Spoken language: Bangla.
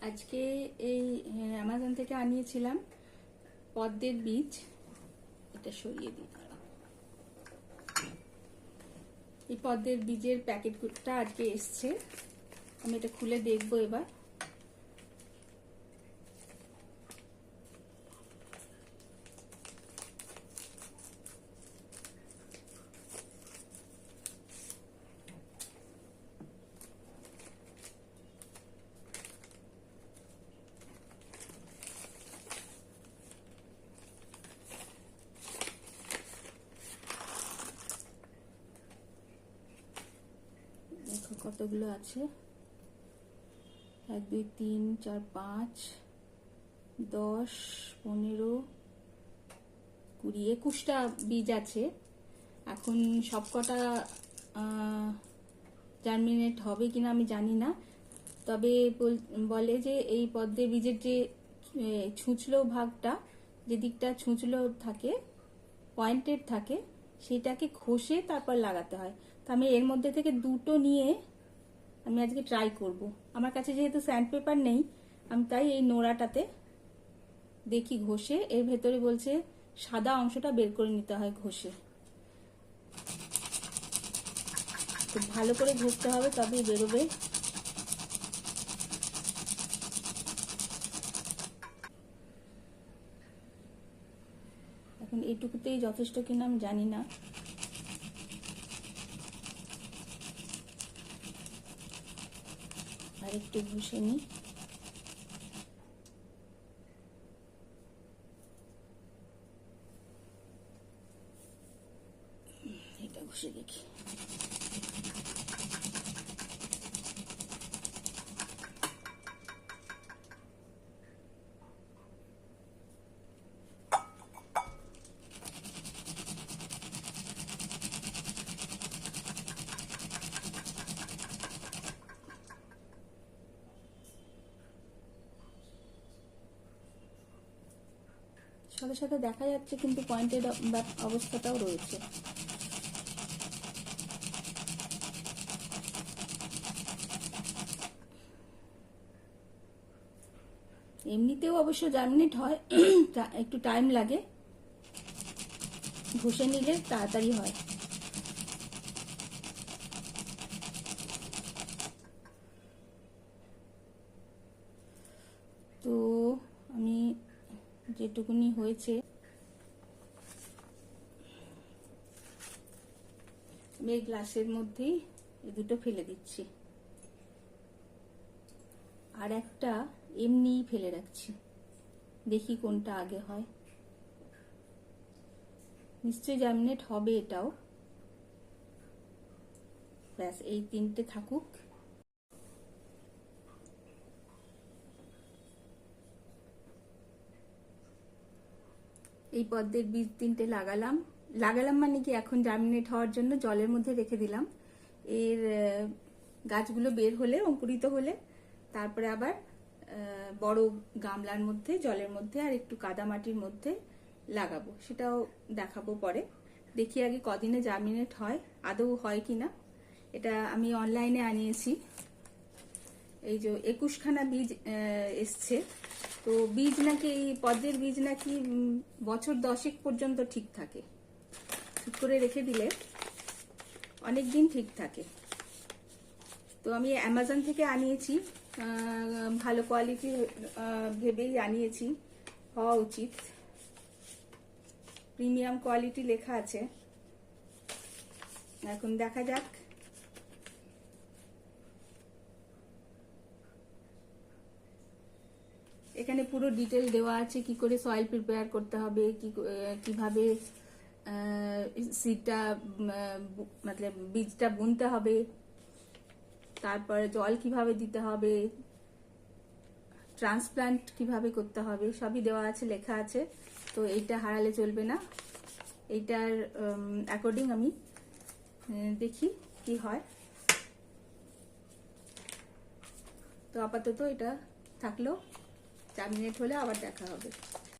আজকে এই অ্যামাজন থেকে আনিয়েছিলাম পদ্মের বীজ। এটা সরিয়ে দিই। এই পদ্মের বীজের প্যাকেটটা আজকে এসছে। আমি এটা খুলে দেখবো এবার। দেখো কতগুলো আছে, 1 2 3 4 5 10 15 20 21টা বীজ আছে। এখন সবকটা জার্মিনেট হবে কিনা আমি জানি না, তবে বলে যে এই পদ্মের বীজের যে ছুঁচলো ভাগটা, যে দিকটা ছুঁচলো থাকে, পয়েন্টেড থাকে, সেটাকে ঘষে তারপর লাগাতে হয়। তো আমি এর মধ্যে থেকে দুটো নিয়ে আমি আজকে ট্রাই করব। আমার কাছে যেহেতু স্যান্ড পেপার নেই, আমি তাই এই নোড়াটাতে দেখি ঘষে। এর ভেতরে বলছে সাদা অংশটা বের করে নিতে হয় ঘষে। খুব ভালো করে ঘষতে হবে, তবেই বেরোবে। এখন এইটুকুতেই যথেষ্ট কিনা আমি জানি না। আর একটু ঘষে নিই। এটা ঘষে দেখি। সাথে সাথে দেখা যাচ্ছে কিন্তু পয়েন্টেড অবস্থাটাও রয়েছে। এমনিতেও অবশ্য জার্মিনেট হয়, একটু টাইম লাগে, ঘষে নিলে তাড়াতাড়ি হয়। তো আমি যেটুকুনি হয়েছে আমি এই গ্লাসের মধ্যেই এই দুটো ফেলে দিচ্ছি, আর একটা এমনিই ফেলে রাখছি। দেখি কোনটা আগে হয়। নিশ্চয়ই জার্মিনেট হবে এটাও। ব্যাস, এই তিনটে থাকুক। এই পদ্মের বীজ তিনটে লাগালাম মানে কি, এখন জার্মিনেট হওয়ার জন্য জলের মধ্যে রেখে দিলাম। এর গাছগুলো বের হলে, অঙ্কুরিত হলে, তারপরে আবার বড় গামলার মধ্যে, জলের মধ্যে আর একটু কাদা মাটির মধ্যে লাগাবো। সেটাও দেখাবো পরে। দেখি আগে কদিনে জার্মিনেট হয়, আদৌ হয় কিনা। এটা আমি অনলাইনে আনিয়েছি। এই যে 21খানা বীজ এসছে। তো বীজ নাকি, এই পদ্মের বীজ নাকি বছর 10 পর্যন্ত ঠিক থাকে। ঠিক করে রেখে দিলে অনেক দিন ঠিক থাকে। তো আমি অ্যামাজন থেকে আনিয়েছি, ভালো কোয়ালিটি ভেবেই আনিয়েছি, হওয়া উচিত। প্রিমিয়াম কোয়ালিটি লেখা আছে। এখন দেখা যাক। এখানে পুরো ডিটেল দেওয়া আছে, কি করে সয়েল প্রিপেয়ার করতে হবে, কিভাবে সিডটা মানে বীজটা বুনতে হবে, তারপরে জল কিভাবে দিতে হবে, ট্রান্সপ্লান্ট কিভাবে করতে হবে, সবই দেওয়া আছে, লেখা আছে। তো এইটা হারালে চলবে না। এইটার অ্যাকর্ডিং আমি দেখি কি হয়। তো আপাতত এটা থাকলো, জার্মিনেট হলে আবার দেখা হবে।